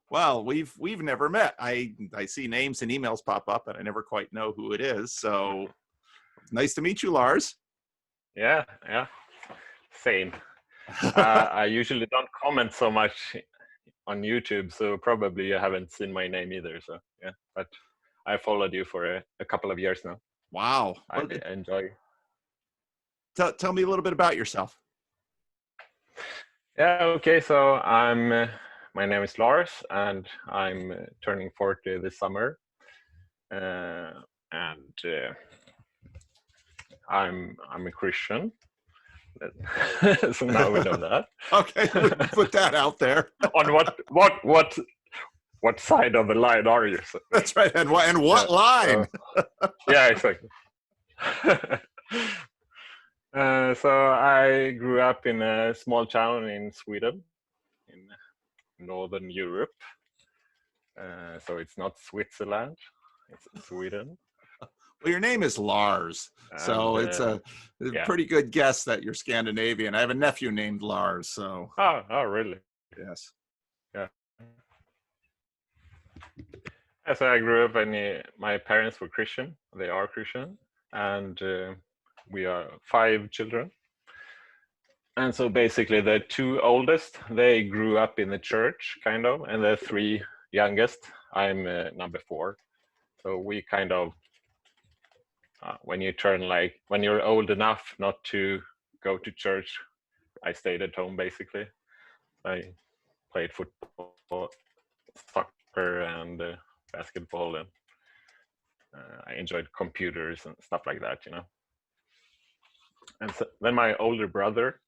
Well, we've never met. I see names and emails pop up, and I never quite know who it is. So nice to meet you, Lars. Yeah, yeah, same. I usually don't comment so much on YouTube, so probably you haven't seen my name either. So yeah, but I followed you for a couple of years now. Wow. I enjoy. Tell me a little bit about yourself. Yeah, okay. So my name is Lars, and I'm turning 40 this summer, and I'm a Christian. So now we know that. Okay, we put that out there. On what side of the line are you? So, that's right. And what line? Yeah, exactly. So I grew up in a small town in Sweden, in Northern Europe. So it's not Switzerland, it's Sweden. Well, your name is Lars, so it's a pretty good guess that you're Scandinavian. I have a nephew named Lars, so. Oh, really? Yes. Yeah. So I grew up, and my parents were Christian. They are Christian, and we are 5 children. And so basically, the 2 oldest, they grew up in the church, kind of, and the 3 youngest, I'm number 4. So we kind of, when you're old enough not to go to church, I stayed at home basically. I played football, soccer, and basketball, and I enjoyed computers and stuff like that, you know. And so then my older brother,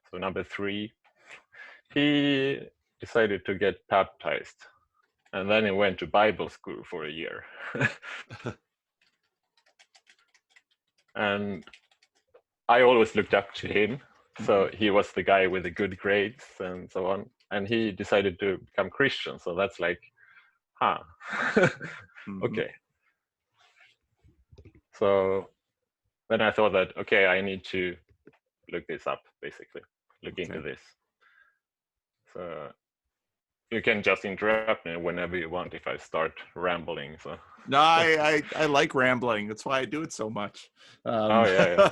so number 3, he decided to get baptized, and then he went to Bible school for a year. And I always looked up to him. So he was the guy with the good grades and so on. And he decided to become Christian. So that's like, okay. So then I thought that, okay, I need to look this up, basically, look into this. So you can just interrupt me whenever you want if I start rambling. So no, I like rambling. That's why I do it so much. Oh yeah.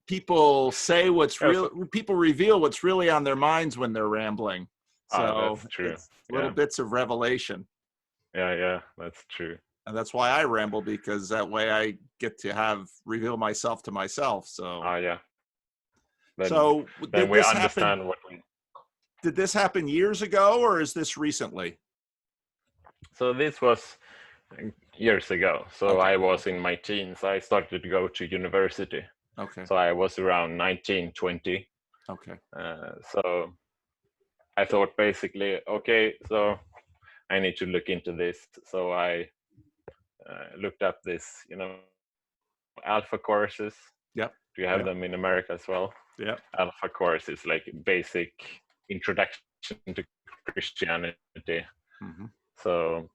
People say what's real. People reveal what's really on their minds when they're rambling. So that's true. It's little bits of revelation. Yeah, that's true. And that's why I ramble, because that way I get to reveal myself to myself. So. Yeah. Then we understand what we. Did this happen years ago, or is this recently? So this was years ago. So I was in my teens. I started to go to university. Okay. So I was around 19, 20. Okay. So I thought basically, okay, so I need to look into this. So I looked up this, alpha courses. Yep. Do you have them in America as well? Yeah. Alpha course is like basic introduction to Christianity. So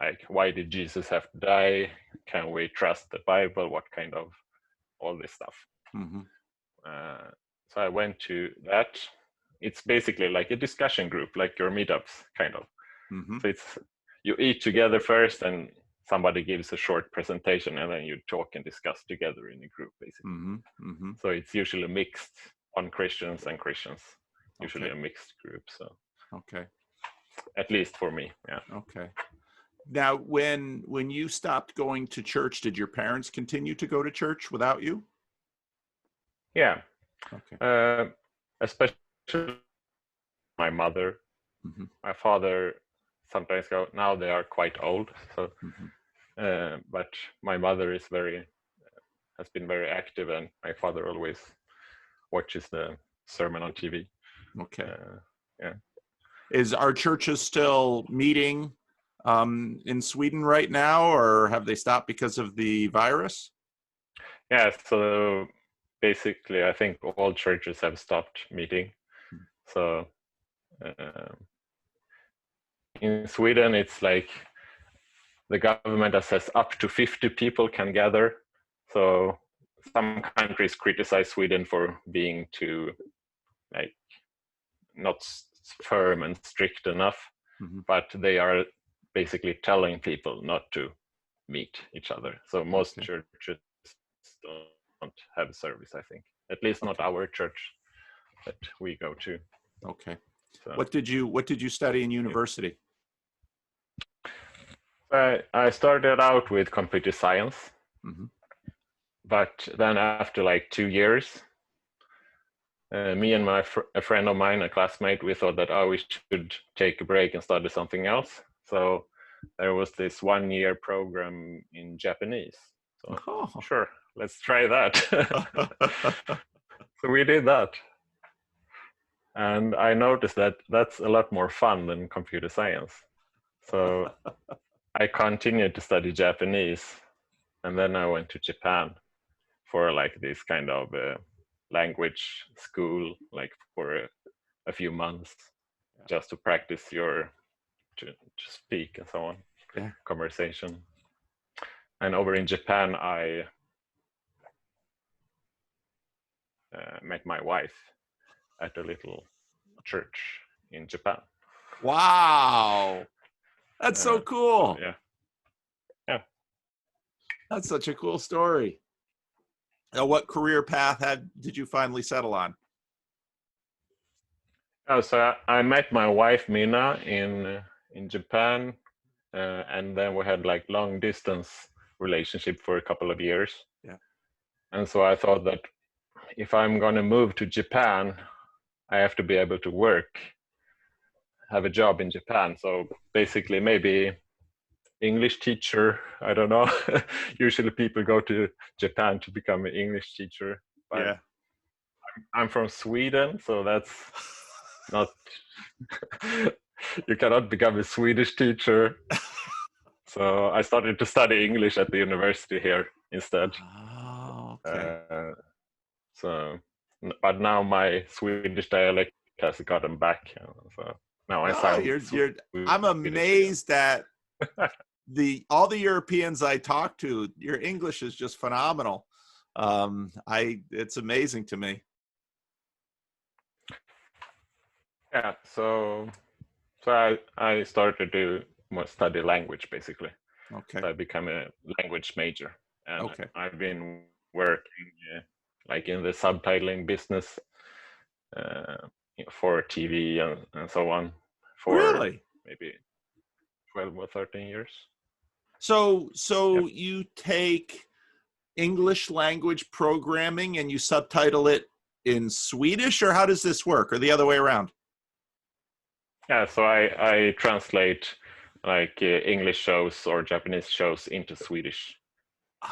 like, why did Jesus have to die? Can we trust the Bible? What kind of all this stuff? So I went to that. It's basically like a discussion group, like your meetups, kind of. So it's you eat together first, and somebody gives a short presentation, and then you talk and discuss together in a group, basically. So it's usually mixed on Christians and Christians, usually a mixed group. So at least for me, yeah. Okay. Now, when you stopped going to church, did your parents continue to go to church without you? Yeah. Okay. Especially my mother. My father sometimes go. Now they are quite old, so. But my mother has been very active, and my father always watches the sermon on TV. Okay. Yeah. Is our churches still meeting in Sweden right now, or have they stopped because of the virus? Yeah. So basically, I think all churches have stopped meeting. So in Sweden, it's like the government that says up to 50 people can gather. So some countries criticize Sweden for being too like not firm and strict enough, Mm-hmm. but they are basically telling people not to meet each other. So most Okay. churches don't have service, I think. At least not Okay. our church that we go to. Okay. So What did you study in university? I started out with computer science, Mm-hmm. but then after like 2 years, me and a friend of mine, a classmate, we thought that, oh, we should take a break and study something else. So there was this 1-year program in Japanese. So Oh. sure, let's try that. So we did that. And I noticed that that's a lot more fun than computer science. So I continued to study Japanese, and then I went to Japan for like this kind of language school, like for a few months, just to practice your to speak and so on, Yeah. conversation. And over in Japan, I met my wife at a little church in Japan. Wow. That's so cool. So, yeah. Yeah. That's such a cool story. Now, what career path did you finally settle on? Oh, so I met my wife Mina in Japan, and then we had like long distance relationship for a couple of years. Yeah. And so I thought that if I'm going to move to Japan, I have to be able to work, have a job in Japan. So basically, maybe English teacher. I don't know. Usually, people go to Japan to become an English teacher. But Yeah. I'm from Sweden, so that's not. You cannot become a Swedish teacher. So I started to study English at the university here instead. Oh, okay. So, but now my Swedish dialect has gotten back. So now I No, sound I'm Swedish amazed that all the Europeans I talk to, your English is just phenomenal. It's amazing to me. Yeah, so I started to more study language basically. Okay. So I became a language major, and Okay. I've been working like in the subtitling business for TV and so on for Really? maybe 12 or 13 years. So Yep. you take English language programming and you subtitle it in Swedish, or how does this work, or the other way around? Yeah, so I translate like English shows or Japanese shows into Swedish.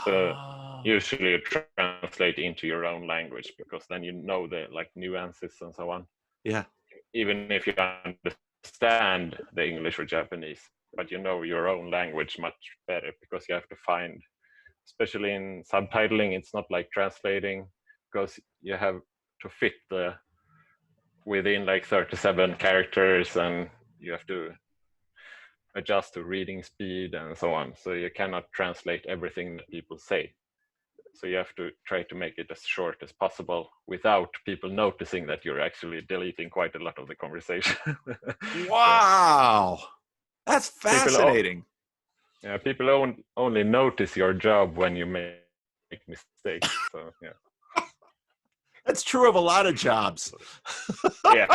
So Oh. usually you translate into your own language because then you know the like nuances and so on. Yeah. Even if you understand the English or Japanese, but you know your own language much better because you have to find, especially in subtitling, it's not like translating because you have to fit within like 37 characters and you have to adjust to reading speed and so on. So you cannot translate everything that people say. So you have to try to make it as short as possible without people noticing that you're actually deleting quite a lot of the conversation. Wow. That's fascinating. People only notice your job when you make mistakes. So yeah. That's true of a lot of jobs. Yeah.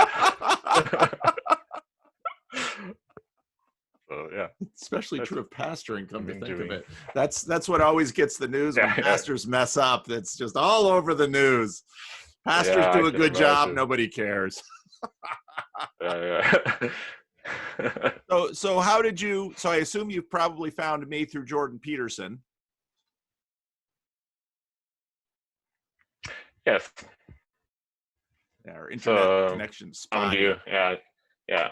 So yeah. Especially true of pastoring, come to think of doing. it. That's what always gets the news when pastors mess up. That's just all over the news. Pastors do a good job, nobody cares. So how did you, so I assume you've probably found me through Jordan Peterson. Yes. Our internet connection spotty. Yeah.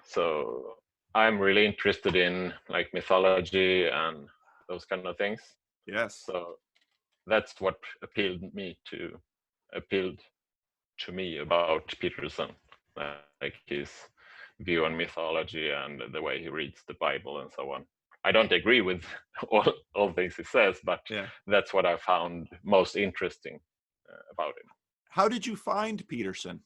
So I'm really interested in like mythology and those kind of things. Yes. So that's what appealed to me about Peterson, like his view on mythology and the way he reads the Bible and so on. I don't agree with all things he says, but that's what I found most interesting about him. how did you find Peterson?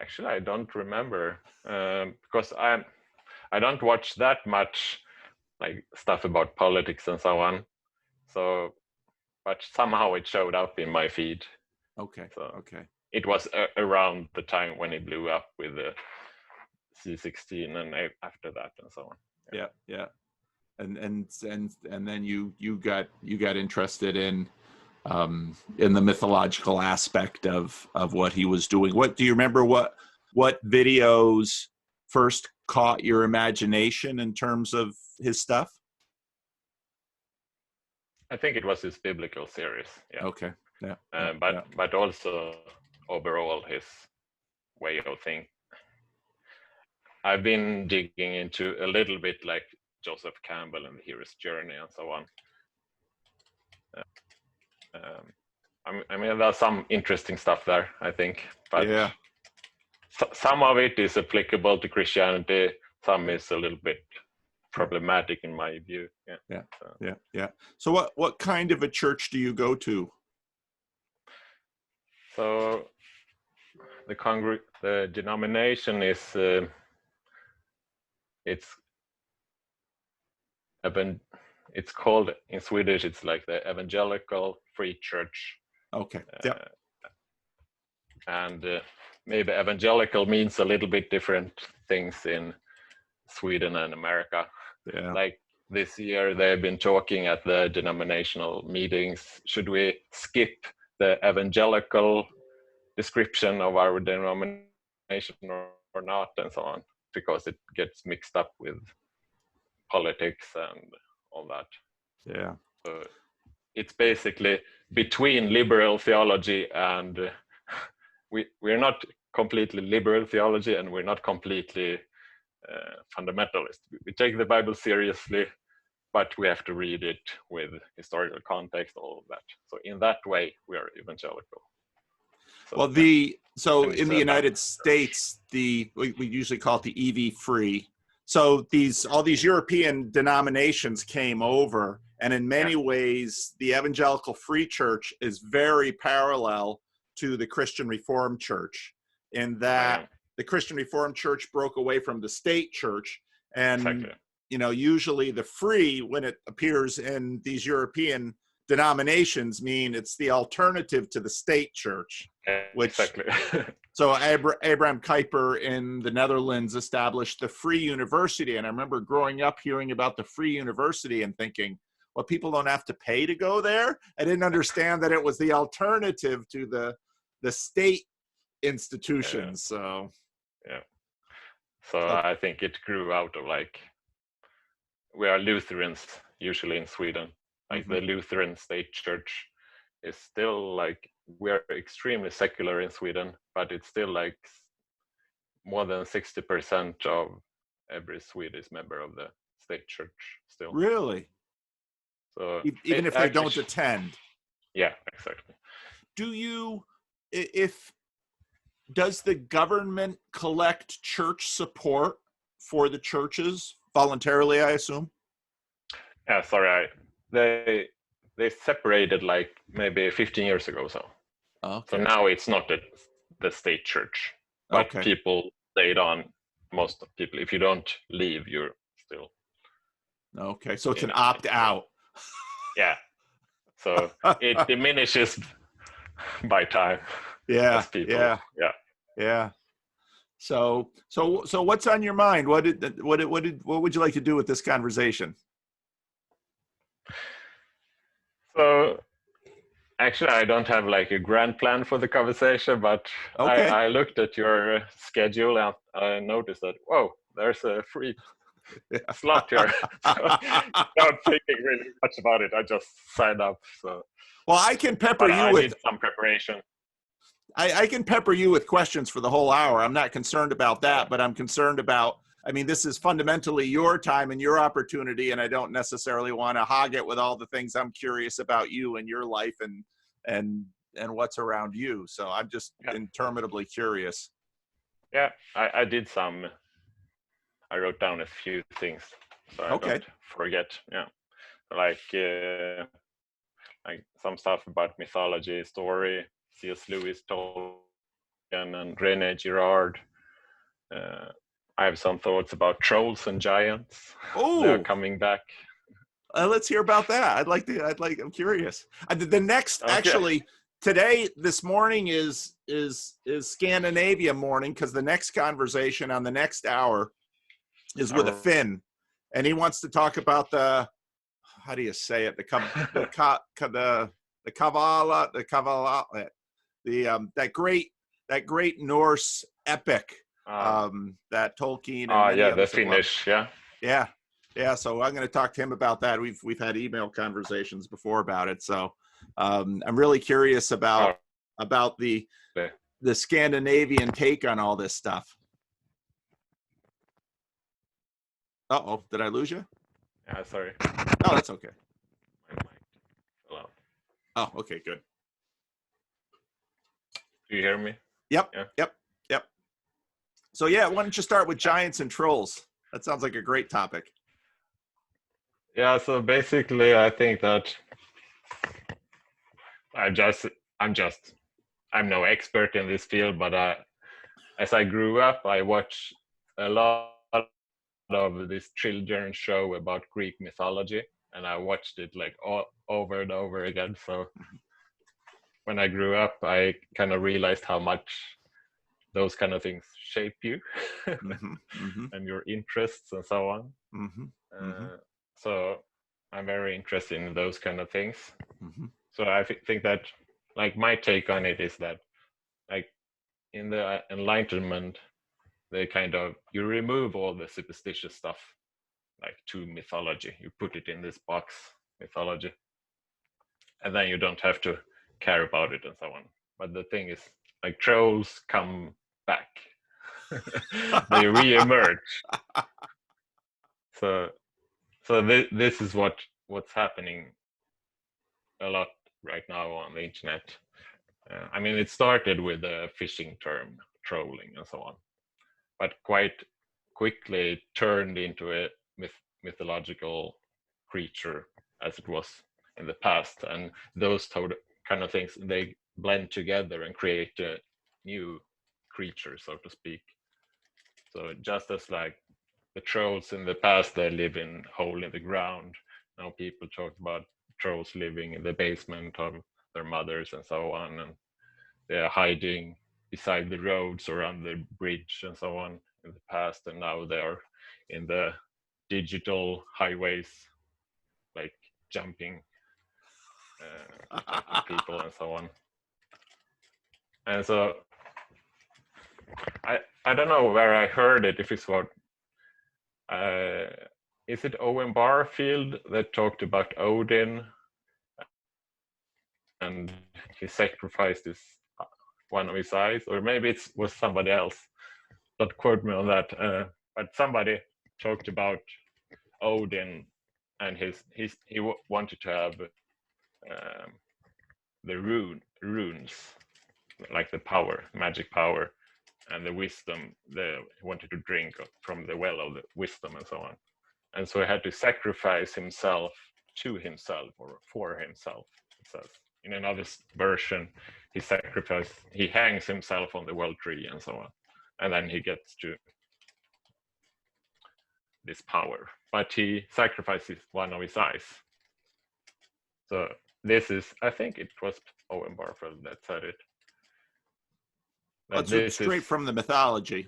Actually, I don't remember because I don't watch that much like stuff about politics and so on. So, but somehow it showed up in my feed. Okay. So Okay. it was around the time when it blew up with the C16 and after that and so on. Yeah. Yeah. And then you got interested in the mythological aspect of what he was doing. What do you remember? What videos first caught your imagination in terms of his stuff? I think it was his biblical series. Yeah. Okay. Yeah. But also overall his way of thinking. I've been digging into a little bit like Joseph Campbell and the hero's journey and so on. I mean, there's some interesting stuff there, I think, but yeah. Some of it is applicable to Christianity. Some is a little bit problematic in my view. Yeah. So what kind of a church do you go to? So the denomination is it's called in Swedish, it's like the Evangelical Free Church. Okay. Yeah. And maybe evangelical means a little bit different things in Sweden and America. Yeah. Like this year, they've been talking at the denominational meetings. Should we skip the evangelical description of our denomination or not, and so on, because it gets mixed up with politics and all that. Yeah. So it's basically between liberal theology and we're not completely liberal theology, and we're not completely fundamentalist. We take the Bible seriously, but we have to read it with historical context, all of that. So in that way, we are evangelical. So, well, in the United States, we usually call it the EV free. So all these European denominations came over, and in many ways, the Evangelical Free Church is very parallel to the Christian Reformed Church, in that the Christian Reformed Church broke away from the state church, and usually the free, when it appears in these European denominations, mean it's the alternative to the state church. So Abraham Kuyper in the Netherlands established the Free University, and I remember growing up hearing about the Free University and thinking, well, people don't have to pay to go there. I didn't understand that it was the alternative to the state institutions. So I think it grew out of we are Lutherans usually in Sweden. The Lutheran state church is still we are extremely secular in Sweden, but it's still more than 60% of every Swede is member of the state church still. Really? So even if they don't attend? Yeah, exactly. Does the government collect church support for the churches voluntarily, I assume? Yeah, sorry. They separated maybe 15 years ago. So so now it's not the state church, but people stayed on. Most people, if you don't leave, you're still. Okay, so it's an opt-out. Yeah. So it diminishes by time. Yeah. People, yeah. So what's on your mind? What would you like to do with this conversation? So actually, I don't have a grand plan for the conversation, but I looked at your schedule and I noticed that, whoa, there's a free slot here. So, not thinking really much about it. I just signed up. So well, I can pepper you with did some preparation. I can pepper you with questions for the whole hour. I'm not concerned about that, but I'm concerned about, this is fundamentally your time and your opportunity, and I don't necessarily want to hog it with all the things I'm curious about you and your life and what's around you. So I'm just interminably curious. Yeah, I did some. I wrote down a few things so I don't forget. Yeah, like some stuff about mythology, story, C.S. Lewis, Tolkien, and René Girard. I have some thoughts about trolls and giants. They're Oh, coming back. let's hear about that. I'm curious. The next, Okay. actually, this morning is Scandinavia morning, because the next conversation on the next hour is with a Finn, and he wants to talk about how do you say it? That great Norse epic that Tolkien and many yeah, the others have loved. Finnish, yeah. Yeah. So I'm going to talk to him about that. We've had email conversations before about it. So I'm really curious about the Scandinavian take on all this stuff. Uh-oh, did I lose you? Yeah, sorry. Oh, that's okay. My mic fell out. Oh, okay, good. Do you hear me? Yep, Yeah. yep. So yeah, why don't you start with giants and trolls? That sounds like a great topic. Yeah, so basically I think that I'm no expert in this field, but as I grew up, I watched a lot of this children's show about Greek mythology, and I watched it like over and over again. So when I grew up, I kind of realized how much those kind of things shape you and your interests and so on. So I'm very interested in those kind of things. So I think that, like, my take on it is that, like, in the Enlightenment, they you remove all the superstitious stuff, like, to mythology. You put it in this box, mythology, and then you don't have to care about it and so on. But the thing is, like, trolls come back. They re-emerge. So this is what's happening a lot right now on the internet. I mean, it started with the fishing term, trolling and so on, but quite quickly it turned into a mythological creature as it was in the past. And those kind of things, they blend together and create a new creature, so to speak. So just as like the trolls in the past, they live in hole in the ground. Now people talk about trolls living in the basement of their mothers and so on, and they're hiding beside the roads or on the bridge and so on in the past, and now they're in the digital highways, like jumping people and so on. And so I don't know where I heard it, if it's what is it Owen Barfield that talked about Odin, and he sacrificed one of his eyes, or maybe it was somebody else. Don't quote me on that. But somebody talked about Odin, and he wanted to have the runes, like the power, magic power, and the wisdom. He wanted to drink from the well of the wisdom and so on. And so he had to sacrifice himself to himself or for himself. It says in another version, he hangs himself on the well tree and so on, and then he gets to this power. But he sacrifices one of his eyes. So this is, I think it was Owen Barfield that said it. That's straight from the mythology.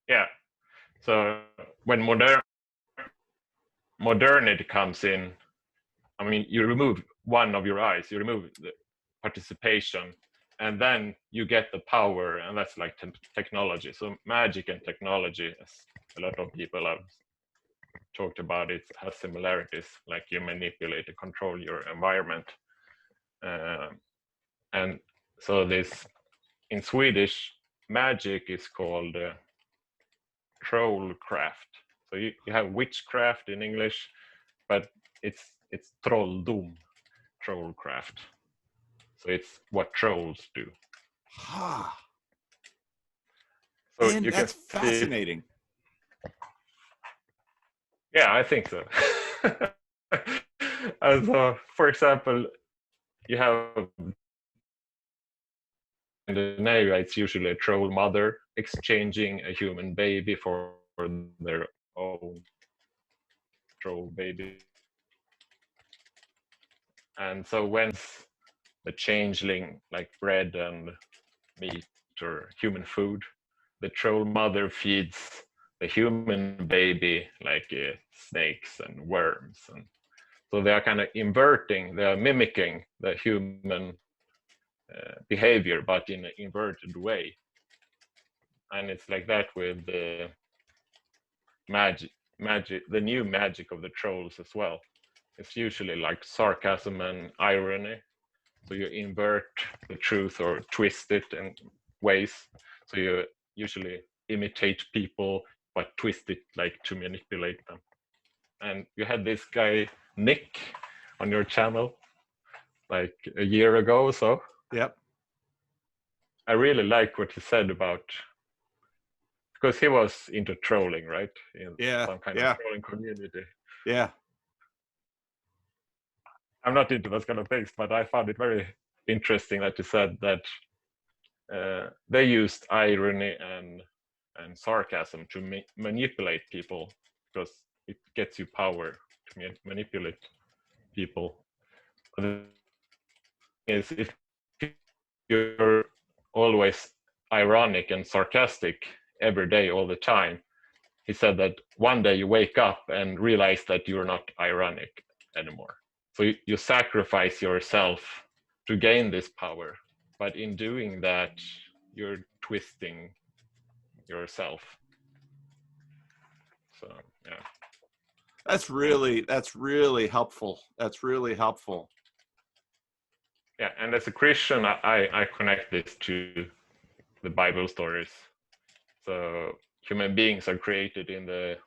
Yeah. So when modernity comes in, I mean, you remove one of your eyes, you remove the participation, and then you get the power, and that's like technology. So magic and technology, as a lot of people have talked about, it has similarities, like you manipulate and control your environment. And so this, in Swedish, magic is called trollcraft. So you have witchcraft in English, but it's trolldom, trollcraft. So it's what trolls do. So man, you that's fascinating. Yeah, I think so. And so, for example, you have in Scandinavia, it's usually a troll mother exchanging a human baby for their own troll baby. And so when the changeling, like bread and meat or human food, the troll mother feeds the human baby like snakes and worms. And so they are kind of inverting, they are mimicking the human behavior, but in an inverted way. And it's like that with the magic, the new magic of the trolls as well. It's usually like sarcasm and irony. So you invert the truth or twist it in ways. So you usually imitate people, but twist it like to manipulate them. And you had this guy, Nick, on your channel like a year ago or so. Yep. I really like what he said about, because he was into trolling, right? In some kind of trolling community. Yeah. I'm not into those kind of things, but I found it very interesting that he said that they used irony and sarcasm to manipulate people, because it gets you power to manipulate people. But the thing is, if you're always ironic and sarcastic every day, all the time, he said that one day you wake up and realize that you're not ironic anymore. So you sacrifice yourself to gain this power, but in doing that, you're twisting yourself. So yeah, that's really helpful. That's really helpful. Yeah, and as a Christian, I connect this to the Bible stories. So human beings are created in the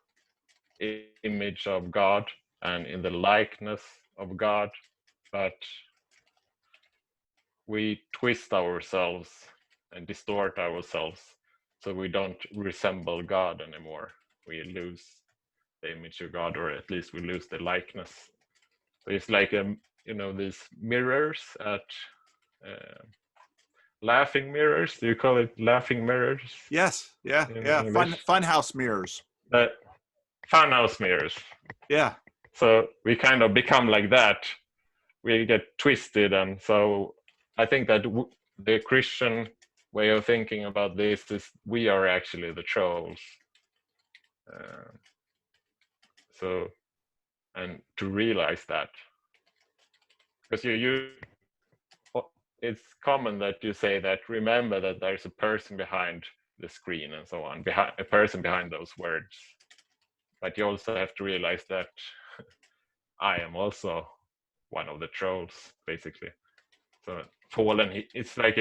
image of God and in the likeness of God, but we twist ourselves and distort ourselves so we don't resemble God anymore. We lose the image of God, or at least we lose the likeness. So it's like these mirrors at laughing mirrors. Do you call it laughing mirrors? Yes. Yeah. Yeah. Funhouse mirrors. Funhouse mirrors. Yeah. So we kind of become like that. We get twisted, and so I think that the Christian way of thinking about this is we are actually the trolls. So, and to realize that, because it's common that you say that, remember that there's a person behind the screen and so on, a person behind those words. But you also have to realize that I am also one of the trolls, basically. So fallen, it's like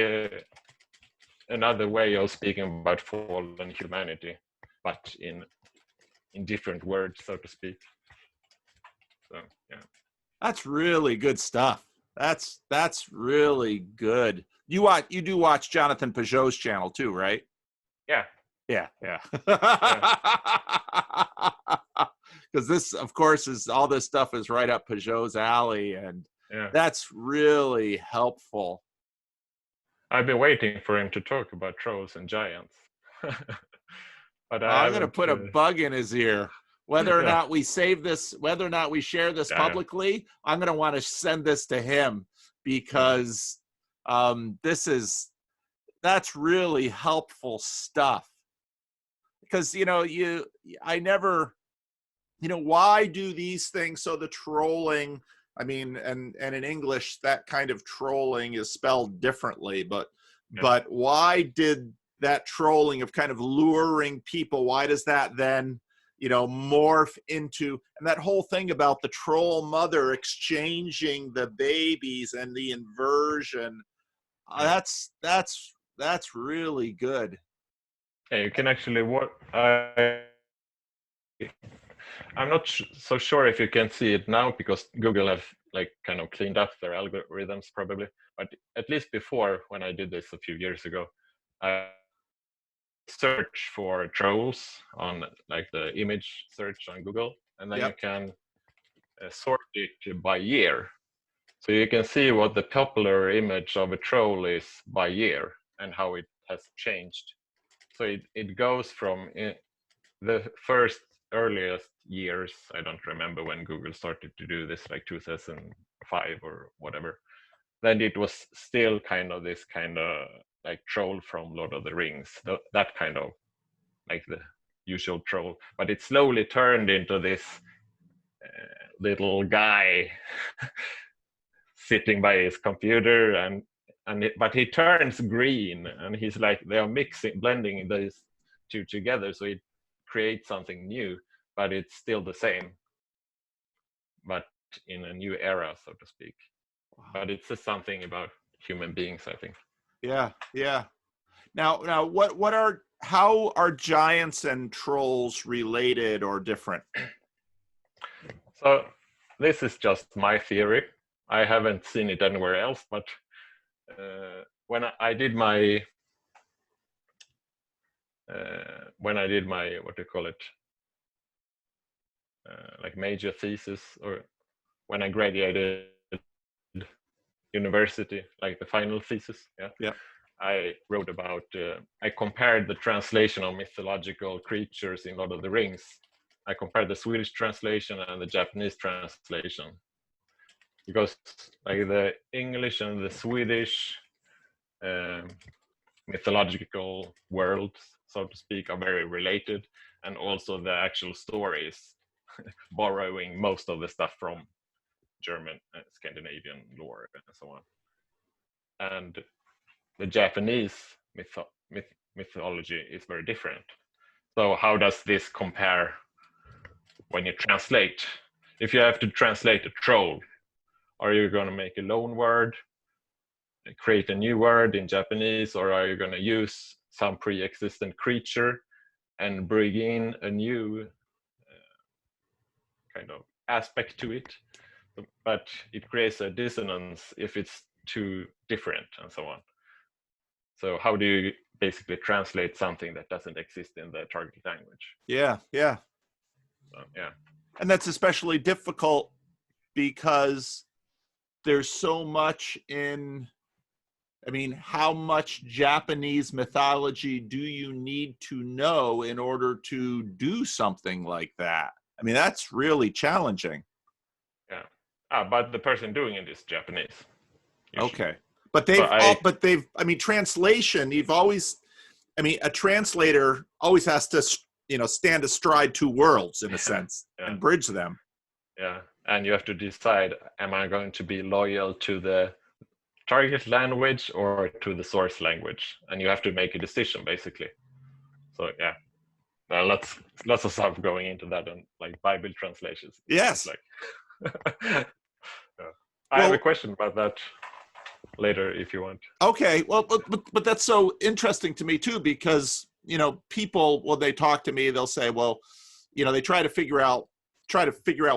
another way of speaking about fallen humanity, but in different words, so to speak. So yeah, that's really good stuff. That's really good. You do watch Jonathan Peugeot's channel too, right? Yeah. Because this, of course, all this stuff is right up Peugeot's alley, and that's really helpful. I've been waiting for him to talk about trolls and giants. But I'm going to put a bug in his ear. Whether or not we save this, whether or not we share this publicly, I'm going to want to send this to him, because that's really helpful stuff. Because, why do these things? So the trolling, I mean, and in English, that kind of trolling is spelled differently, but why did that trolling of kind of luring people, why does that then, morph into, and that whole thing about the troll mother exchanging the babies and the inversion, that's really good. Yeah, you can actually I'm not so sure if you can see it now, because Google have like kind of cleaned up their algorithms probably, but at least before, when I did this a few years ago, I search for trolls on like the image search on Google, and then you can sort it by year. So you can see what the popular image of a troll is by year and how it has changed. So it goes from the first earliest years, I don't remember when Google started to do this, like 2005 or whatever, then it was still kind of this kind of like troll from Lord of the Rings, that kind of like the usual troll, but it slowly turned into this little guy sitting by his computer, but he turns green, and he's like, they are blending those two together, so it creates something new, but it's still the same, but in a new era, so to speak. Wow. But it says something about human beings, I think. Yeah, yeah. Now, how are giants and trolls related or different? So this is just my theory. I haven't seen it anywhere else, but when I did my what do you call it, like major thesis, or when I graduated university, like the final thesis, yeah. I wrote about, I compared the translation of mythological creatures in Lord of the Rings. I compared the Swedish translation and the Japanese translation, because like the English and the Swedish mythological worlds, so to speak, are very related, and also the actual stories borrowing most of the stuff from German and Scandinavian lore and so on. And the Japanese mythology is very different. So how does this compare when you translate? If you have to translate a troll, are you going to make a loan word, create a new word in Japanese, or are you going to use some pre-existent creature and bring in a new kind of aspect to it? But it creates a dissonance if it's too different and so on. So how do you basically translate something that doesn't exist in the target language? Yeah, yeah. Yeah. And that's especially difficult because there's so much in, I mean, how much Japanese mythology do you need to know in order to do something like that? I mean, that's really challenging. Yeah. But the person doing it is Japanese. Usually. Okay. But they've, I mean, translation, you've always, I mean, a translator always has to, stand astride two worlds in a sense and bridge them. Yeah. And you have to decide, am I going to be loyal to the target language or to the source language? And you have to make a decision, basically. So, yeah. Lots of stuff going into that, and like Bible translations. Yes. Like, I have a question about that later if you want. Okay. Well, but that's so interesting to me too, because, people, when they talk to me, they'll say, well, they try to figure out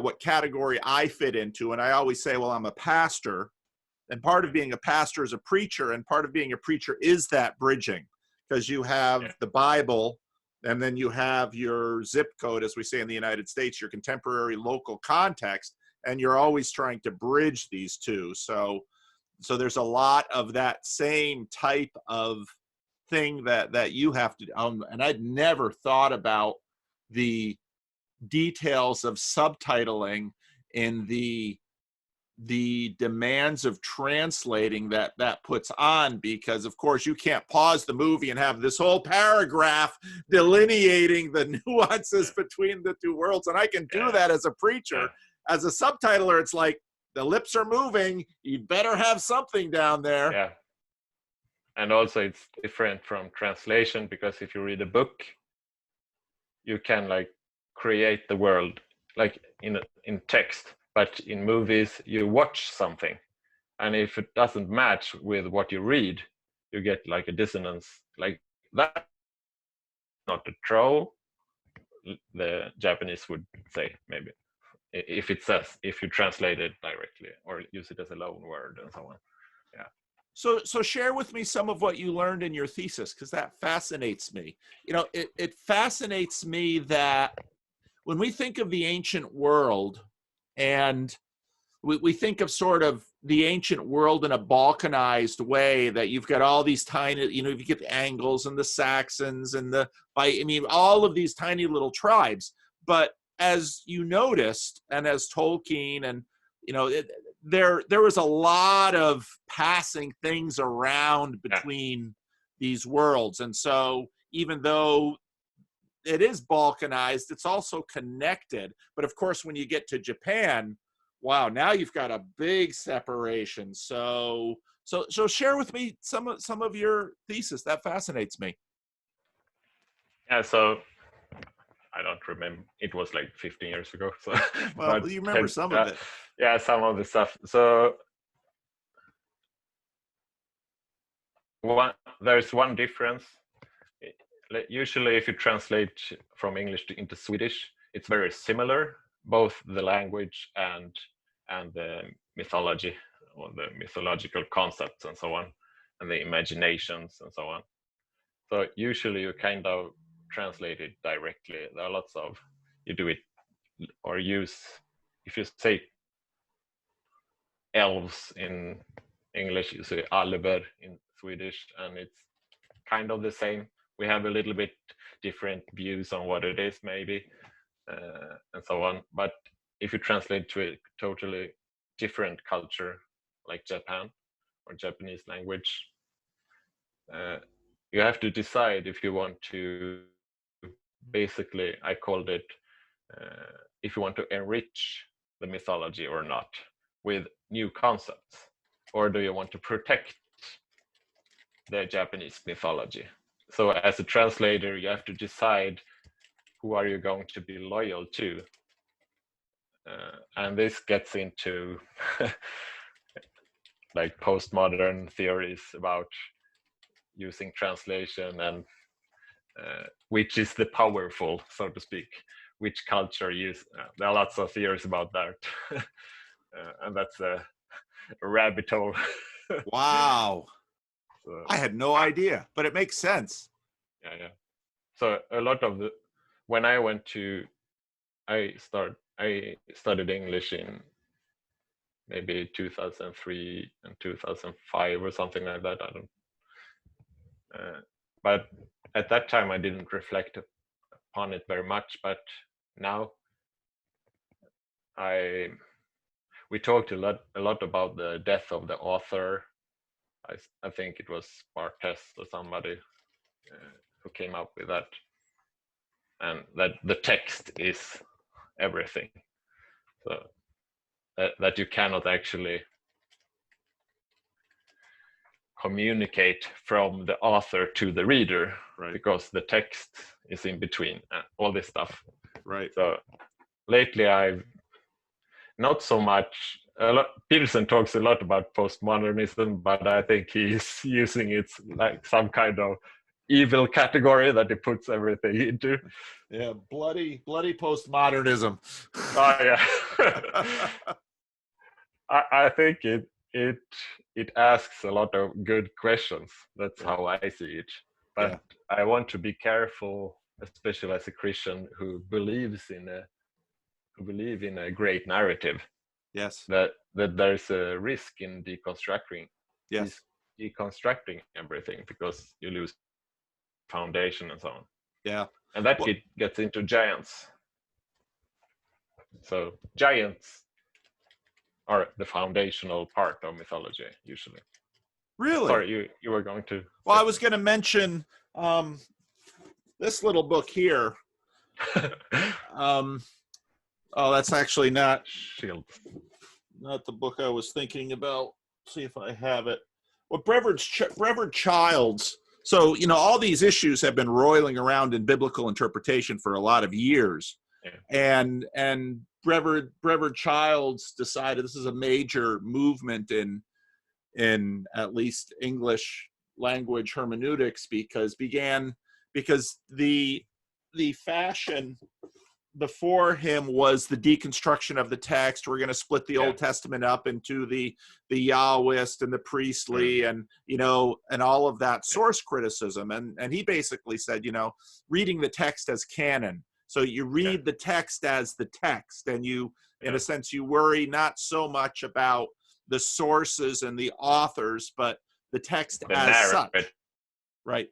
what category I fit into. And I always say, well, I'm a pastor, and part of being a pastor is a preacher, and part of being a preacher is that bridging, because you have the Bible, and then you have your zip code, as we say in the United States, your contemporary local context, and you're always trying to bridge these two. So there's a lot of that same type of thing that you have to, and I'd never thought about the details of subtitling in the demands of translating that puts on, because of course you can't pause the movie and have this whole paragraph delineating the nuances between the two worlds. And I can do that as a preacher. As a subtitler, it's like, the lips are moving, you better have something down there. Yeah. And also it's different from translation, because if you read a book, you can like create the world like in text, but in movies you watch something, and if it doesn't match with what you read, you get like a dissonance. Like that, not a troll, the Japanese would say, maybe, if you translate it directly or use it as a loan word and so on. Yeah. So share with me some of what you learned in your thesis, because that fascinates me. It fascinates me that when we think of the ancient world, and we think of sort of the ancient world in a balkanized way, that you've got all these tiny, you know, you get the Angles and the Saxons and I mean, all of these tiny little tribes. But as you noticed, and as Tolkien and, you know, there was a lot of passing things around between these worlds. And so even though it is balkanized, it's also connected. But of course, when you get to Japan, wow, now you've got a big separation. So share with me some of your thesis. That fascinates me. Yeah, so I don't remember. It was like 15 years ago. So, well, you remember some of it. Yeah, some of the stuff. So there's one difference. Usually, if you translate from English into Swedish, it's very similar, both the language and the mythology, or the mythological concepts and so on, and the imaginations and so on. So usually you kind of translate it directly. There are lots of, you do it or use, if you say elves in English, you say alver in Swedish, and it's kind of the same. We have a little bit different views on what it is, maybe, and so on. But if you translate to a totally different culture, like Japan or Japanese language, you have to decide if you want to, basically, I called it, if you want to enrich the mythology or not with new concepts, or do you want to protect the Japanese mythology? So as a translator, you have to decide who are you going to be loyal to. And this gets into like postmodern theories about using translation and which is the powerful, so to speak, which culture use. There are lots of theories about that. And that's a rabbit hole. Wow. So, I had no idea, but it makes sense. Yeah. So a lot of the, when I went to, I studied English in maybe 2003 and 2005 or something like that. I don't. But at that time, I didn't reflect upon it very much. But now, we talked a lot about the death of the author. I think it was Bartes or somebody who came up with that, and that the text is everything. So that you cannot actually communicate from the author to the reader, right, because the text is in between, all this stuff. Right. So lately I've not so much, Peterson talks a lot about postmodernism, but I think he's using it like some kind of evil category that he puts everything into. Yeah, bloody postmodernism. Oh yeah. I think it asks a lot of good questions. That's how I see it. But I want to be careful, especially as a Christian who believes in a great narrative. Yes. That there's a risk in deconstructing. Yes. Deconstructing everything, because you lose foundation and so on. Yeah. And that gets into giants. So giants are the foundational part of mythology, usually. Really? Sorry, you were going to. Well, I was going to mention this little book here. Oh, that's actually not the book I was thinking about. See if I have it. Well, Brevard Childs. So, you know, all these issues have been roiling around in biblical interpretation for a lot of years. Yeah. And Brevard Childs decided this is a major movement in at least English language hermeneutics, because the fashion before him was the deconstruction of the text. We're going to split the Old Testament up into the Yahwist and the priestly, and, you know, and all of that source criticism. And he basically said, you know, reading the text as canon. So you read the text as the text, and you, in a sense, you worry not so much about the sources and the authors, but the text The as narrative. such, right?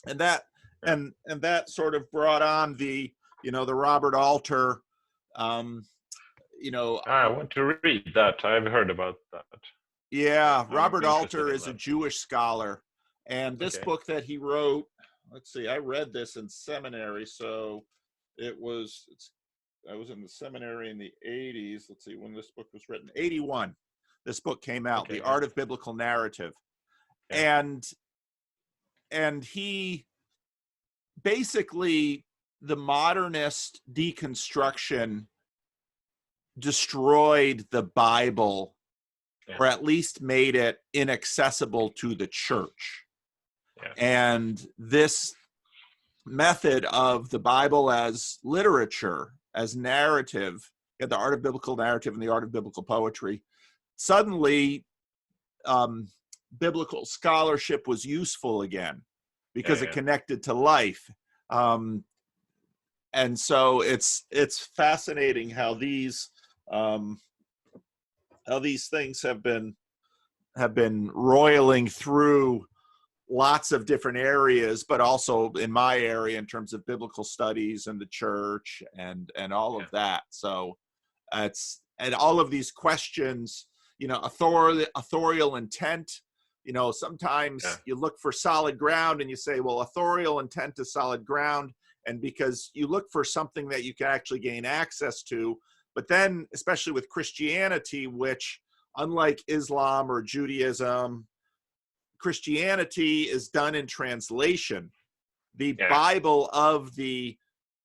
And that and that sort of brought on the the Robert Alter. I want to read that. I've heard about that. Yeah, I'm Robert interested Alter in is a that. Jewish scholar, and this Okay. book that he wrote, let's see, I read this in seminary, so I was in the seminary in the 80s. Let's see when this book was written. 81. This book came out, Okay, The yeah. Art of Biblical Narrative. Yeah. And he basically, the modernist deconstruction destroyed the Bible, Yeah. or at least made it inaccessible to the church. Yeah. And this method of the Bible as literature, as narrative, the Art of Biblical Narrative and the Art of Biblical Poetry, suddenly biblical scholarship was useful again because it connected to life. And so it's fascinating how these things have been roiling through lots of different areas, but also in my area in terms of biblical studies and the church and all of that. So and all of these questions, authorial intent. Sometimes you look for solid ground and you say, well, authorial intent is solid ground, and because you look for something that you can actually gain access to. But then, especially with Christianity, which, unlike Islam or Judaism, Christianity is done in translation. The Bible of the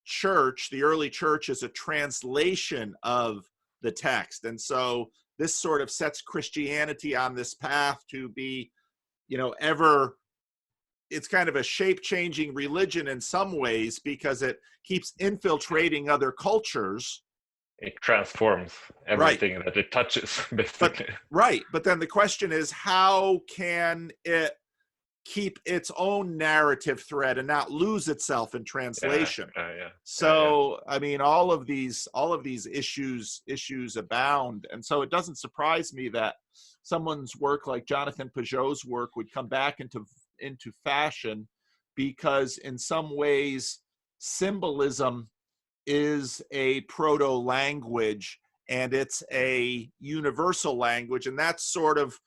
church, the early church, is a translation of the text. And so this sort of sets Christianity on this path to be, it's kind of a shape-changing religion in some ways, because it keeps infiltrating other cultures. It transforms everything that it touches, basically. But then the question is, how can it keep its own narrative thread and not lose itself in translation? So I mean, all of these issues abound, and so it doesn't surprise me that someone's work like Jonathan Peugeot's work would come back into fashion, because in some ways symbolism is a proto-language, and it's a universal language. And that's sort of,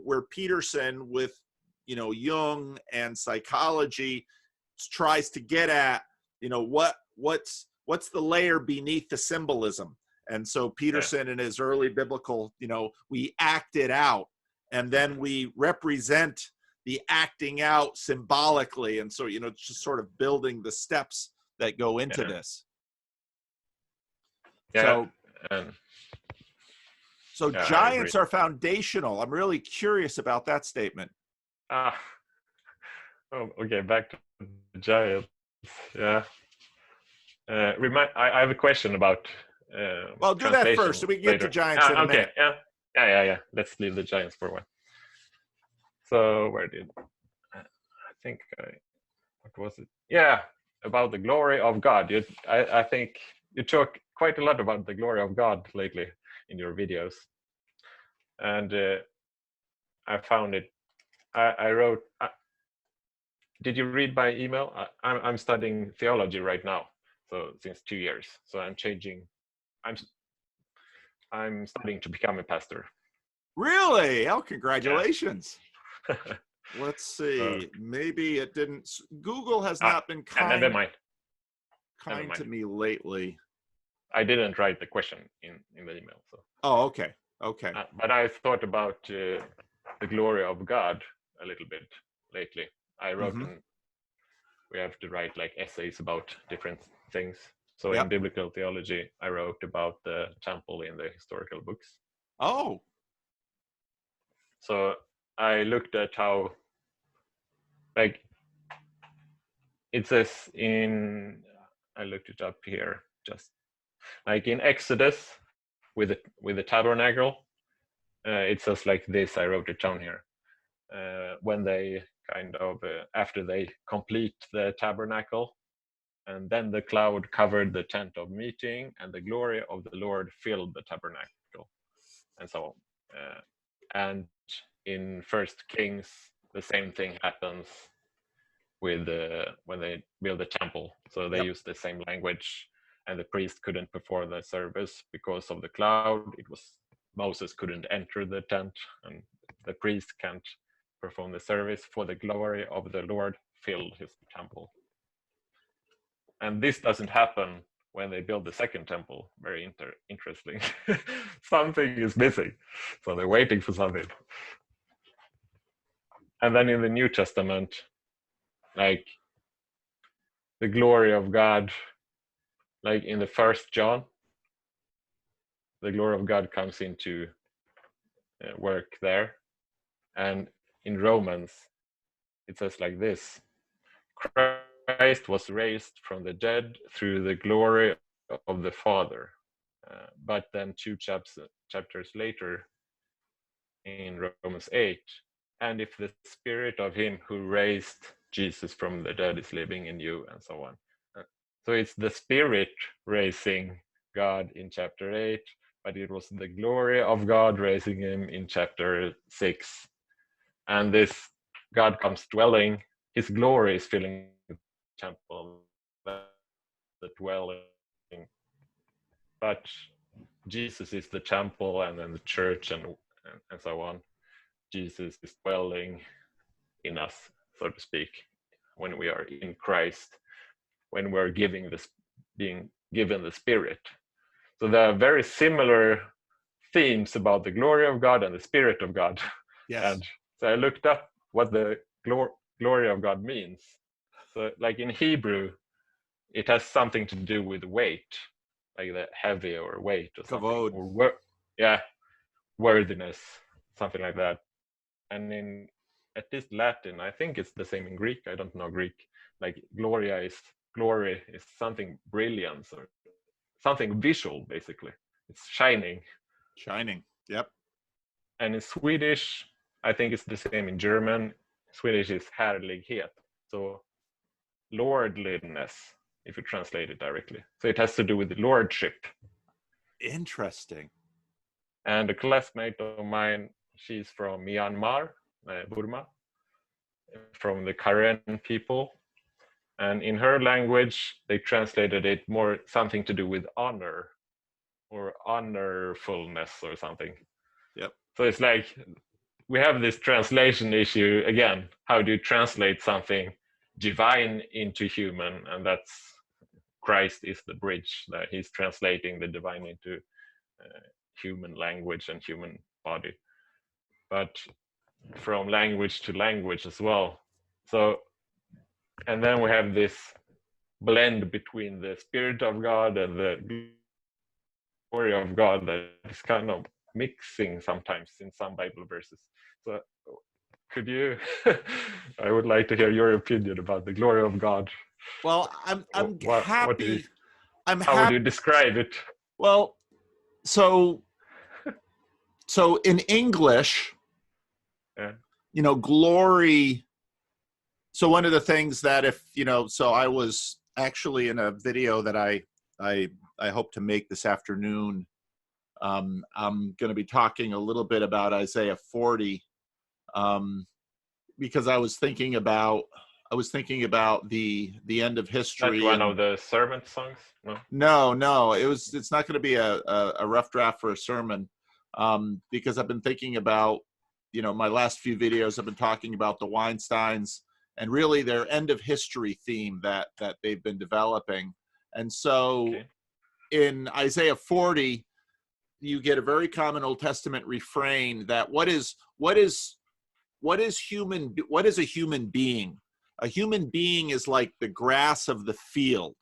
where Peterson with, Jung and psychology tries to get at, what's the layer beneath the symbolism. And so Peterson in his early biblical, we act it out, and then we represent the acting out symbolically. And so, it's just sort of building the steps that go into this. So giants are foundational. I'm really curious about that statement. Okay, back to the giants. I have a question about well, do that first so we can get to giants in a minute. Yeah. Let's leave the giants for a while. So I think what was it? Yeah, about the glory of God. I think you talk quite a lot about the glory of God lately in your videos, and I found it. I wrote. Did you read my email? I'm studying theology right now, so since 2 years. So I'm changing. I'm studying to become a pastor. Really? Oh, congratulations! Yeah. Let's see. Maybe it didn't. Google has not been kind. Never mind. To me lately. I didn't write the question in the email. So. Oh, okay. But I thought about the glory of God a little bit lately. I wrote we have to write like essays about different things. So in biblical theology, I wrote about the temple in the historical books. Oh. So I looked at how, like, it says I looked it up here, just like in Exodus with the tabernacle, it says like this. I wrote it down here. When they kind of after they complete the tabernacle, and then the cloud covered the tent of meeting, and the glory of the Lord filled the tabernacle, and so on. And in First Kings, the same thing happens with when they build a temple. So they Yep. use the same language, and the priest couldn't perform the service because of the cloud. It was Moses couldn't enter the tent, and the priest can't perform the service, for the glory of the Lord filled his temple. And this doesn't happen when they build the second temple. Very interesting. Something is missing, so they're waiting for something. And then in the New Testament, like the glory of God, like in the First John, the glory of God comes into work there. And in Romans, it says like this: Christ was raised from the dead through the glory of the Father. But then two chapters later, in Romans 8, and if the spirit of him who raised Jesus from the dead is living in you, and so on. So it's the spirit raising God in chapter 8, but it was the glory of God raising him in chapter 6. And this God comes dwelling, his glory is filling the temple, the dwelling. But Jesus is the temple, and then the church, and so on. Jesus is dwelling in us, so to speak, when we are in Christ, when we're being given the Spirit. So there are very similar themes about the glory of God and the Spirit of God. Yes. And so I looked up what the glory of God means. So like in Hebrew, it has something to do with weight, like the heavy or weight or something. Kavod. Or worthiness, something like that. And in at least Latin, I think it's the same in Greek. I don't know Greek. Like glory is something brilliance or something visual, basically. It's shining. Shining. Yep. And in Swedish, I think it's the same in German. Swedish is härlighet. So lordliness, if you translate it directly. So it has to do with lordship. Interesting. And a classmate of mine, she's from Myanmar, Burma, from the Karen people. And in her language, they translated it more something to do with honor or honorfulness or something. Yep. So it's like we have this translation issue again. How do you translate something divine into human? And that's Christ is the bridge, that he's translating the divine into human language and human body. But from language to language as well. So, and then we have this blend between the Spirit of God and the glory of God that is kind of mixing sometimes in some Bible verses. So could you, I would like to hear your opinion about the glory of God. Well, I'm happy. How would you describe it? Well, so in English, glory. So one of the things that so I was actually in a video that I hope to make this afternoon. I'm going to be talking a little bit about Isaiah 40, because I was thinking about the end of history. That's one of the sermon songs? No. It's not going to be a rough draft for a sermon, because I've been thinking about, my last few videos I've been talking about the Weinsteins and really their end of history theme that they've been developing. And so in Isaiah 40, you get a very common Old Testament refrain that what is a human being? A human being is like the grass of the field.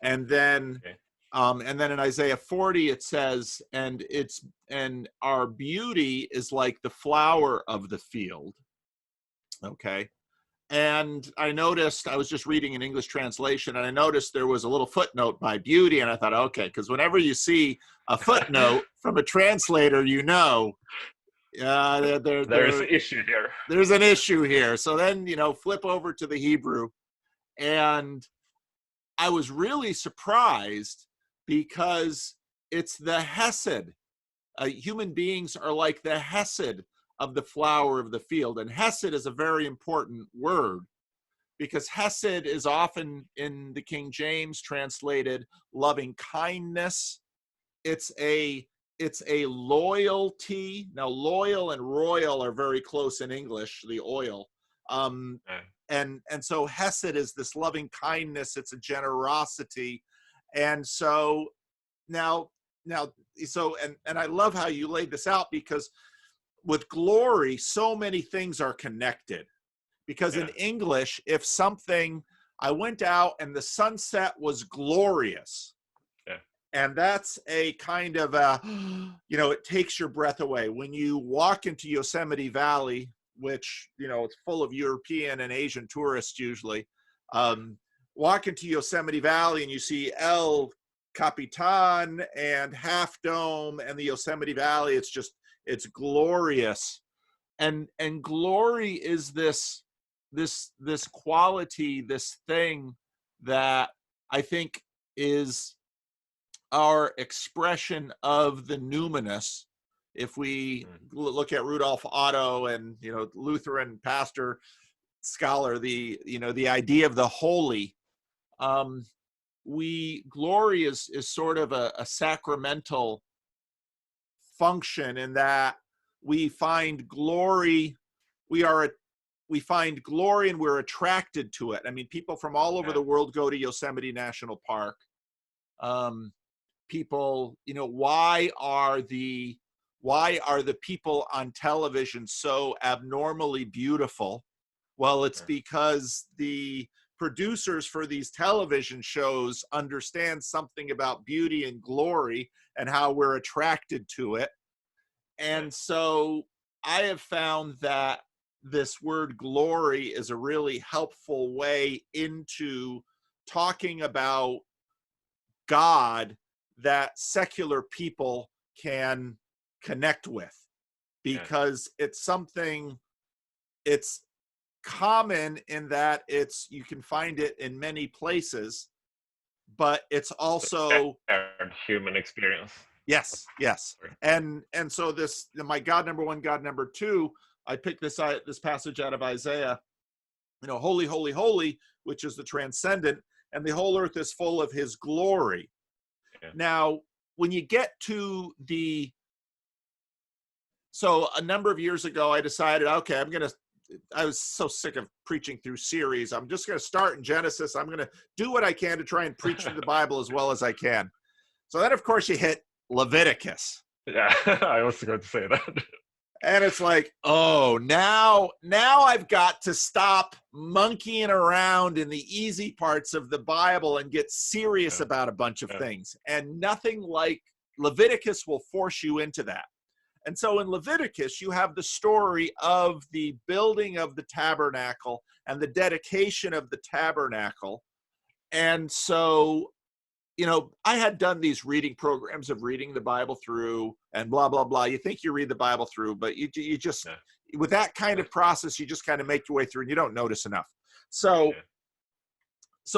And then in Isaiah 40 it says, and our beauty is like the flower of the field. Okay. And I noticed, I was just reading an English translation, and I noticed there was a little footnote by beauty, and I thought, okay, because whenever you see a footnote from a translator, there's an issue here. There's an issue here. So then, flip over to the Hebrew, and I was really surprised because it's the Hesed human beings are like the hesed of the flower of the field. And hesed is a very important word, because hesed is often in the King James translated loving kindness. It's a loyalty. Now, loyal and royal are very close in English, the oil. And so hesed is this loving kindness. It's a generosity. And so now, and I love how you laid this out, because with glory, so many things are connected. Because in English, if something, I went out and the sunset was glorious. And that's a kind of a, it takes your breath away. When you walk into Yosemite Valley, which, it's full of European and Asian tourists usually, walk into Yosemite Valley and you see El Capitan and Half Dome and the Yosemite Valley. It's glorious. And glory is this quality, this thing that I think is our expression of the numinous. If we look at Rudolf Otto and, Lutheran pastor, scholar, the idea of the holy, glory is sort of a sacramental function, in that we find glory, we find glory and we're attracted to it. I mean, people from all over the world go to Yosemite National Park. People, why are the people on television so abnormally beautiful? Well, it's because the producers for these television shows understand something about beauty and glory and how we're attracted to it. And so I have found that this word glory is a really helpful way into talking about God that secular people can connect with, because it's common in that you can find it in many places, but it's also human experience. Yes. And so this, my God number one, God number two, I picked this passage out of Isaiah, holy, holy, holy, which is the transcendent, and the whole earth is full of his glory. Now, when you get to so a number of years ago, I decided, okay, I was so sick of preaching through series. I'm just going to start in Genesis. I'm going to do what I can to try and preach through the Bible as well as I can. So then, of course, you hit Leviticus. Yeah, I was going to say that. And it's like, oh, now I've got to stop monkeying around in the easy parts of the Bible and get serious about a bunch of things. And nothing like Leviticus will force you into that. And so in Leviticus, you have the story of the building of the tabernacle and the dedication of the tabernacle. And so, I had done these reading programs of reading the Bible through and blah, blah, blah. You think you read the Bible through, but you just, with that kind of process, you just kind of make your way through and you don't notice enough. So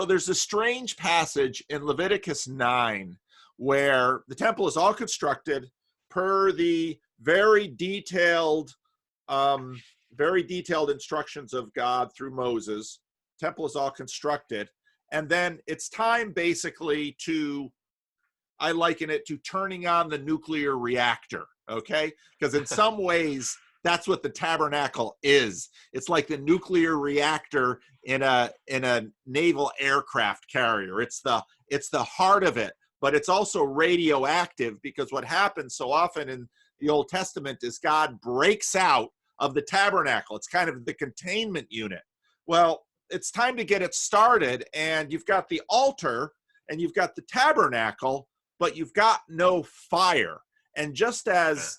there's a strange passage in Leviticus 9 where the temple is all constructed per the very detailed instructions of God through Moses. Temple is all constructed. And then it's time basically I liken it to turning on the nuclear reactor, okay? Because in some ways, that's what the tabernacle is. It's like the nuclear reactor in a naval aircraft carrier. It's the heart of it, but it's also radioactive, because what happens so often in the Old Testament is God breaks out of the tabernacle. It's kind of the containment unit. Well, it's time to get it started, and you've got the altar and you've got the tabernacle, but you've got no fire. And just as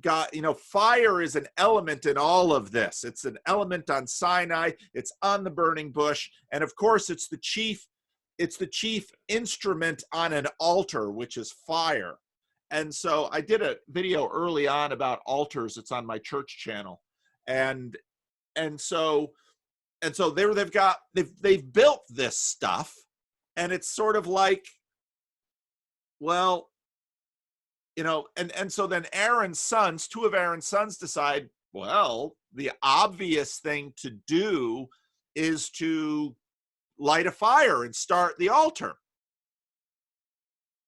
God, fire is an element in all of this. It's an element on Sinai, it's on the burning bush, and of course it's the chief instrument on an altar, which is fire. And so I did a video early on about altars. It's on my church channel. And so they've built this stuff, and it's sort of like, well, and so then Aaron's sons, two of Aaron's sons, decide, well, the obvious thing to do is to light a fire and start the altar.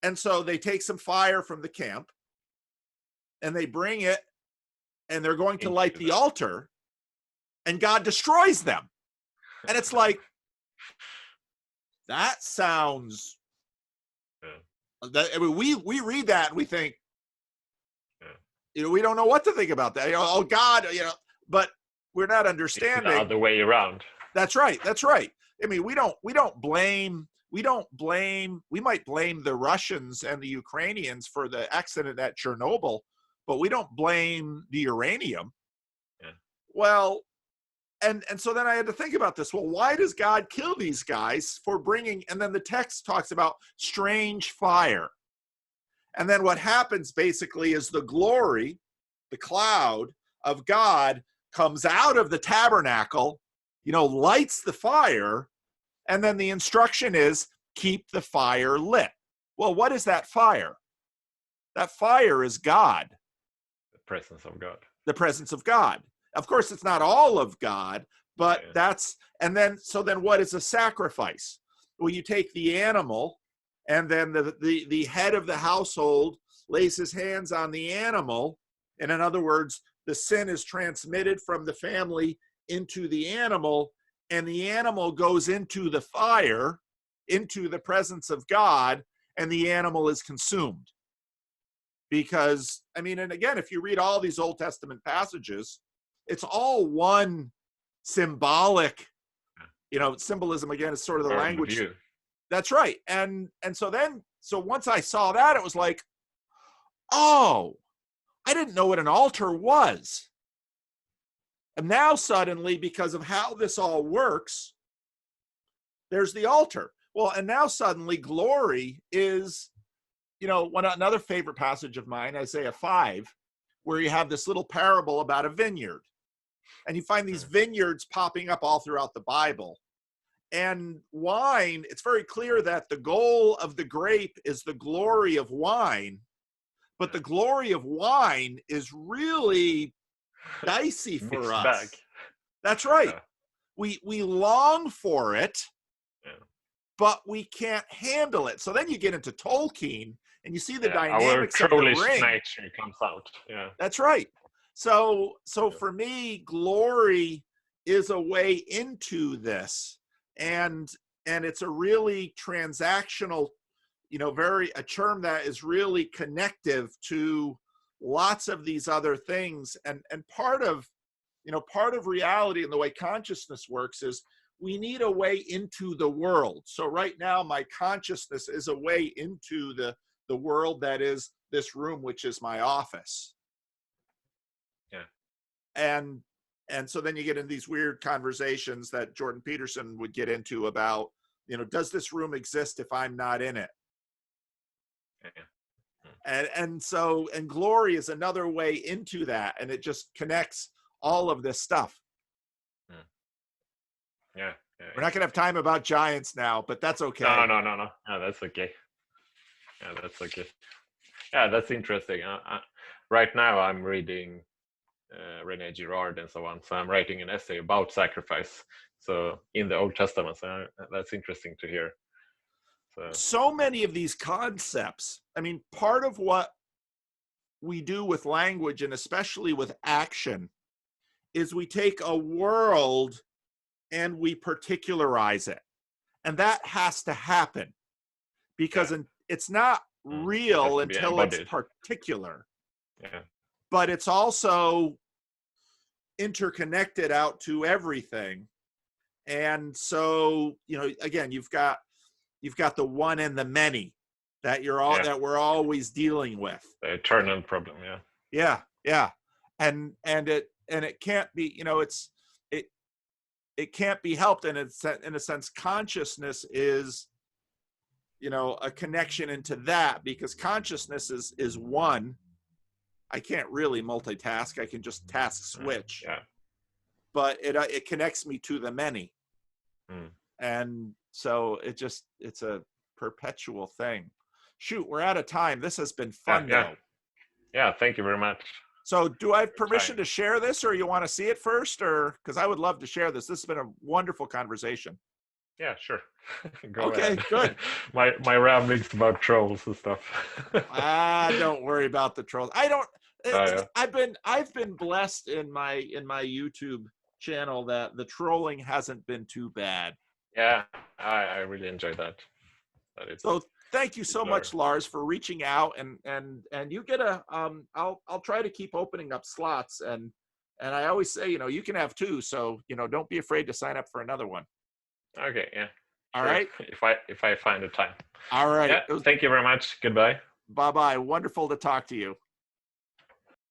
And so they take some fire from the camp and they bring it, and they're going to light the altar, and God destroys them. And it's like, that sounds, I mean, we read that and we think, we don't know what to think about that. Oh God, but we're not understanding. It's the other way around. That's right. That's right. I mean, we might blame the Russians and the Ukrainians for the accident at Chernobyl, but we don't blame the uranium. Yeah. Well, and so then I had to think about this. Well, why does God kill these guys for bringing, and then the text talks about strange fire. And then what happens basically is the glory, the cloud of God comes out of the tabernacle, lights the fire, and then the instruction is keep the fire lit. Well, what is that fire? That fire is God. The presence of God. The presence of God. Of course, it's not all of God, but so then what is a sacrifice? Well, you take the animal, and then the head of the household lays his hands on the animal. And in other words, the sin is transmitted from the family into the animal, and the animal goes into the fire, into the presence of God, and the animal is consumed. Because, I mean, and again, if you read all these Old Testament passages, it's all one symbolic, symbolism, again, is sort of the language. That's right. And so once I saw that, it was like, oh, I didn't know what an altar was. And now suddenly, because of how this all works, there's the altar. Well, and now suddenly glory is, another favorite passage of mine, Isaiah 5, where you have this little parable about a vineyard. And you find these vineyards popping up all throughout the Bible. And wine, it's very clear that the goal of the grape is the glory of wine. But the glory of wine is really dicey for us. Back. That's right. Yeah. We long for it, but we can't handle it. So then you get into Tolkien, and you see the dynamics of the ring. Nature comes out. Yeah, that's right. So for me, glory is a way into this, and it's a really transactional, a term that is really connective to lots of these other things. And part of reality and the way consciousness works is we need a way into the world. So right now, my consciousness is a way into the world that is this room, which is my office. Yeah. And so then you get in these weird conversations that Jordan Peterson would get into about, does this room exist if I'm not in it? Yeah. And glory is another way into that, and it just connects all of this stuff. Yeah. We're not gonna have time about giants now, but that's okay. No, that's okay. Yeah, that's okay. Yeah, that's interesting. Right now I'm reading Rene Girard and so on, so I'm writing an essay about sacrifice, so in the Old Testament. So that's interesting to hear. So many of these concepts, I mean, part of what we do with language, and especially with action, is we take a world and we particularize it. And that has to happen, because it's not real until it's particular. Yeah. But it's also interconnected out to everything. And so, again, you've got the one and the many that that we're always dealing with. The eternal problem, Yeah. And it can't be, it can't be helped. And in a sense, consciousness is, a connection into that, because consciousness is one. I can't really multitask. I can just task switch. Yeah. But it connects me to the many. And so it's a perpetual thing. Shoot, we're out of time. This has been fun, though. Yeah, thank you very much. So do I have permission Time. to share this, or you want to see it first, or because I would love to share this. This has been a wonderful conversation. Yeah, sure. Go Okay, ahead. good. My ramblings about trolls and stuff. Don't worry about the trolls. I don't. Yeah. I've been blessed in my YouTube channel that the trolling hasn't been too bad. Yeah, I really enjoy that. That So thank you so people are. much, Lars, for reaching out, and you get a I'll try to keep opening up slots, and I always say, you can have two, so don't be afraid to sign up for another one. Okay, yeah. All Sure. right. If I find the time. All right. Yeah. Thank you very much. Goodbye. Bye bye. Wonderful to talk to you.